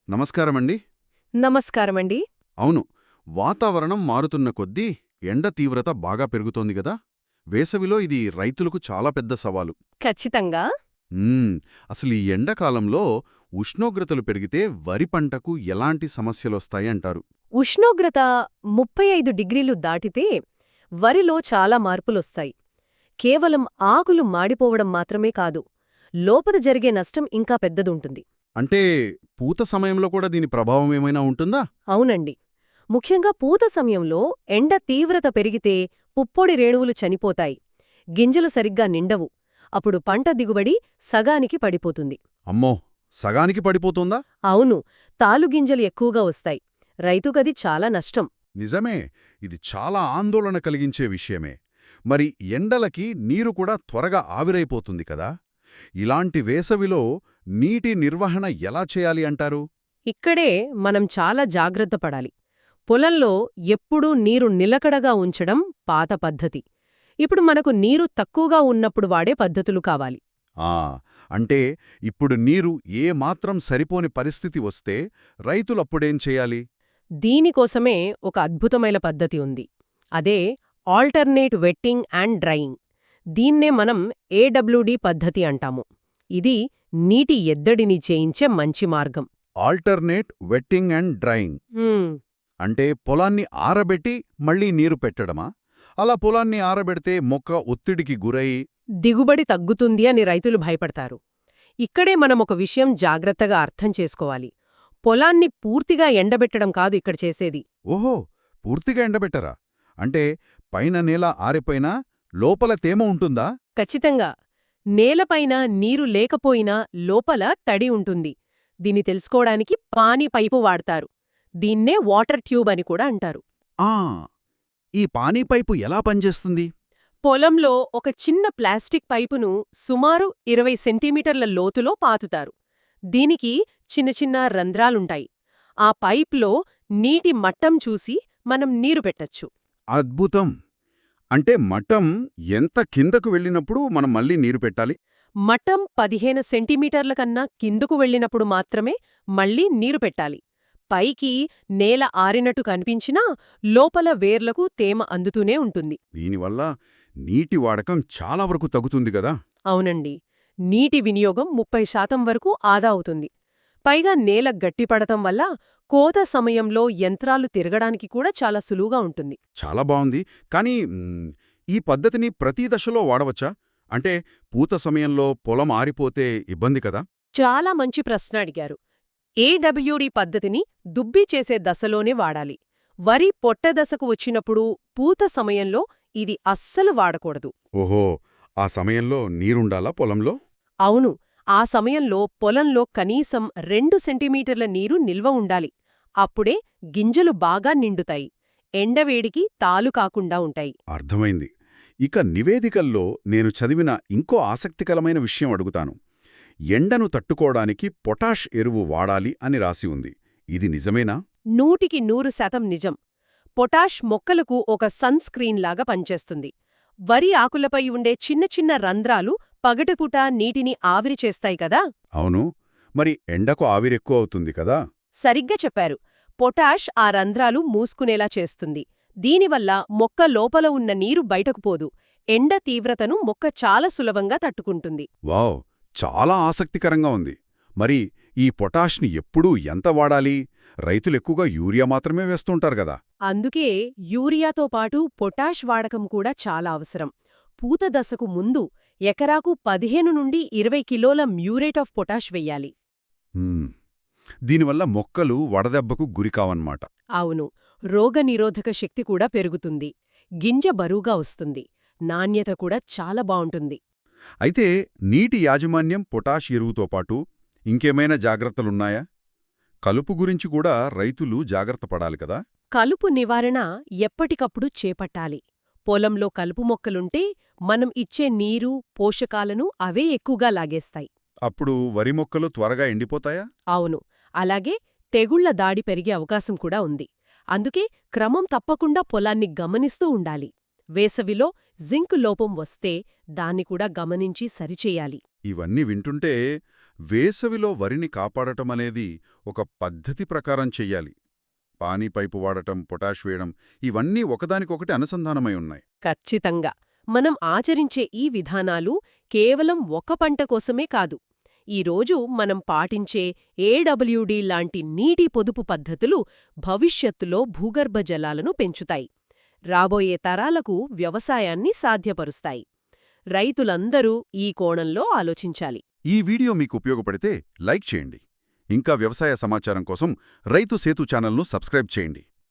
నమస్కారమండి. నమస్కారమండి. అవును, వాతావరణం మారుతున్న కొద్దీ ఎండ తీవ్రత బాగా పెరుగుతోంది గదా! వేసవిలో ఇది రైతులకు చాలా పెద్ద సవాలు. ఖచ్చితంగా. మ్మ్, అసలు ఈ ఎండాకాలంలో ఉష్ణోగ్రతలు పెరిగితే వరి పంటకు ఎలాంటి సమస్యలొస్తాయంటారు? ఉష్ణోగ్రత 35 డిగ్రీలు దాటితే వరిలో చాలా మార్పులొస్తాయి. కేవలం ఆకులు మాడిపోవడం మాత్రమే కాదు, లోపల జరిగే నష్టం ఇంకా పెద్దదుంటుంది. అంటే పూత సమయంలో కూడా దీని ప్రభావం ఏమైనా ఉంటుందా? అవునండి. ముఖ్యంగా పూత సమయంలో ఎండ తీవ్రత పెరిగితే పుప్పొడి రేణువులు చనిపోతాయి. గింజలు సరిగ్గా నిండవు. అప్పుడు పంట దిగుబడి సగానికి పడిపోతుంది. అమ్మో, సగానికి పడిపోతుందా? అవును, తాలుగింజలు ఎక్కువగా వస్తాయి. రైతుకది చాలా నష్టం. నిజమే, ఇది చాలా ఆందోళన కలిగించే విషయమే. మరి ఎండలకి నీరు కూడా త్వరగా ఆవిరైపోతుంది కదా! ఇలాంటి వేసవిలో నీటి నిర్వహణ ఎలా చేయాలి అంటారు? ఇక్కడే మనం చాలా జాగ్రత్త పడాలి. పొలంలో ఎప్పుడూ నీరు నిలకడగా ఉంచడం పాత పద్ధతి. ఇప్పుడు మనకు నీరు తక్కువగా ఉన్నప్పుడు వాడే పద్ధతులు కావాలి. ఆ అంటే ఇప్పుడు నీరు ఏమాత్రం సరిపోని పరిస్థితి వస్తే రైతులప్పుడేం చేయాలి? దీనికోసమే ఒక అద్భుతమైన పద్ధతి ఉంది. అదే ఆల్టర్నేట్ వెట్టింగ్ అండ్ డ్రైయింగ్. దీన్నే మనం ఏడబ్ల్యూడి పద్ధతి అంటాము. ఇది నీటి ఎద్దడిని చేయించే మంచి మార్గం. ఆల్టర్నేట్ వెట్టింగ్ అండ్ డ్రైయింగ్ హ్మ్, అంటే పొలాన్ని ఆరబెట్టి మళ్లీ నీరు పెట్టడమా? అలా పొలాన్ని ఆరబెడితే మొక్క ఒత్తిడికి గురై దిగుబడి తగ్గుతుంది అని రైతులు భయపడతారు. ఇక్కడే మనం ఒక విషయం జాగ్రత్తగా అర్థం చేసుకోవాలి. పొలాన్ని పూర్తిగా ఎండబెట్టడం కాదు ఇక్కడ చేసేది. ఓహో, పూర్తిగా ఎండబెట్టరా? అంటే పైన నేల ఆరిపోయినా లోపల తేమ ఉంటుందా? ఖచ్చితంగా. నేలపైన నీరు లేకపోయినా లోపల తడి ఉంటుంది. దీన్ని తెలుసుకోవడానికి పానీ పైపు వాడతారు. దీన్నే వాటర్ ట్యూబ్ అని కూడా అంటారు. ఆ ఈ పానీ పైపు ఎలా పనిచేస్తుంది? పొలంలో ఒక చిన్న ప్లాస్టిక్ పైపును సుమారు 20 సెంటీమీటర్ల లోతులో పాతుతారు. దీనికి చిన్న చిన్న రంధ్రాలుంటాయి. ఆ పైప్లో నీటి మట్టం చూసి మనం నీరు పెట్టచ్చు. అద్భుతం! అంటే మఠం ఎంత కిందకు వెళ్ళినప్పుడు మనం మళ్ళీ నీరు పెట్టాలి? మట్టం 15 సెంటీమీటర్ల కన్నా కిందకు వెళ్ళినప్పుడు మాత్రమే మళ్లీ నీరు పెట్టాలి. పైకి నేల ఆరినట్టు కనిపించినా లోపల వేర్లకు తేమ అందుతూనే ఉంటుంది. దీనివల్ల నీటి వాడకం చాలా వరకు తగ్గుతుంది గదా! అవునండి. నీటి వినియోగం 30% వరకు ఆదా అవుతుంది. పైగా నేల గట్టిపడటం వల్ల కోత సమయంలో యంత్రాలు తిరగడానికి కూడా చాలా సులువుగా ఉంటుంది. చాలా బావుంది. కానీ ఈ పద్ధతిని ప్రతి దశలో వాడవచ్చా? అంటే పూత సమయంలో పొలం ఆరిపోతే ఇబ్బంది కదా? చాలా మంచి ప్రశ్న అడిగారు. ఏడబ్ల్యూడి పద్ధతిని దుబ్బి చేసే దశలోనే వాడాలి. వరి పొట్ట దశకు వచ్చినప్పుడు పూత సమయంలో ఇది అస్సలు వాడకూడదు. ఓహో, ఆ సమయంలో నీరుండాలా పొలంలో? అవును, ఆ సమయంలో పొలంలో కనీసం 2 సెంటీమీటర్ల నీరు నిల్వ ఉండాలి. అప్పుడే గింజలు బాగా నిండుతాయి. ఎండవేడికి తాలు కాకుండా ఉంటాయి. అర్థమైంది. ఇక నివేదికల్లో నేను చదివిన ఇంకో ఆసక్తికరమైన విషయం అడుగుతాను. ఎండను తట్టుకోవడానికి పొటాష్ ఎరువు వాడాలి అని రాసి ఉంది. ఇది నిజమేనా? 100% నిజం. పొటాష్ మొక్కలకు ఒక సన్ స్క్రీన్ లాగా పనిచేస్తుంది. వరి ఆకులపై ఉండే చిన్న చిన్న రంధ్రాలు పగటిపూట నీటిని ఆవిరి చేస్తాయి కదా. అవును, మరి ఎండకు ఆవిరెక్కువ అవుతుంది కదా? సరిగ్గా చెప్పారు. పొటాష్ ఆ రంధ్రాలు మూసుకునేలా చేస్తుంది. దీనివల్ల మొక్క లోపల ఉన్న నీరు బయటకు పోదు. ఎండ తీవ్రతను మొక్క చాలా సులభంగా తట్టుకుంటుంది. వావ్, చాలా ఆసక్తికరంగా ఉంది. మరి ఈ పొటాష్ని ఎప్పుడూ ఎంత వాడాలి? రైతులెక్కువగా యూరియా మాత్రమే వేస్తుంటారు గదా? అందుకే యూరియాతో పాటు పొటాష్ వాడకం కూడా చాలా అవసరం. పూత దశకు ముందు ఎకరాకు 15 నుండి 20 కిలోల మ్యూరేట్ ఆఫ్ పొటాష్ వెయ్యాలి. హ్మ్. దీనివల్ల మొక్కలు వడదెబ్బకు గురికావన్నమాట. అవును, రోగనిరోధక శక్తి కూడా పెరుగుతుంది. గింజ బరువుగా వస్తుంది. నాణ్యత కూడా చాలా బావుంటుంది. అయితే నీటి యాజమాన్యం పొటాష్ ఎరువుతో పాటు ఇంకేమైనా జాగ్రత్తలున్నాయా? కలుపు గురించి కూడా రైతులు జాగ్రత్త పడాలి కదా? కలుపు నివారణ ఎప్పటికప్పుడు చేపట్టాలి. పొలంలో కలుపు మొక్కలుంటే మనం ఇచ్చే నీరు, పోషకాలను అవే ఎక్కువగా లాగేస్తాయి. అప్పుడు వరి మొక్కలు త్వరగా ఎండిపోతాయా? అవును, అలాగే తెగుళ్ల దాడి పెరిగే అవకాశం కూడా ఉంది. అందుకే క్రమం తప్పకుండా పొలాన్ని గమనిస్తూ ఉండాలి. వేసవిలో జింక్ లోపం వస్తే దాన్ని కూడా గమనించి సరిచేయాలి. ఇవన్నీ వింటుంటే వేసవిలో వరిని కాపాడటమనేది ఒక పద్ధతి ప్రకారం చెయ్యాలి. పానీ పైపు వాడటం, పొటాష్ వేయడం ఇవన్నీ ఒకదానికొకటి అనుసంధానమై ఉన్నాయి. ఖచ్చితంగా మనం ఆచరించే ఈ విధానాలు కేవలం ఒక పంట కోసమే కాదు. ఈరోజు మనం పాటించే ఏడబ్ల్యూడి లాంటి నీటి పొదుపు పద్ధతులు భవిష్యత్తులో భూగర్భ జలాలను పెంచుతాయి, రాబోయే తరాలకు వ్యవసాయాన్ని సాధ్యపరుస్తాయి. రైతులందరూ ఈ కోణంలో ఆలోచించాలి. ఈ వీడియో మీకు ఉపయోగపడితే లైక్ చేయండి. ఇంకా వ్యవసాయ సమాచారం కోసం రైతు సేతు ఛానల్ను సబ్స్క్రైబ్ చేయండి.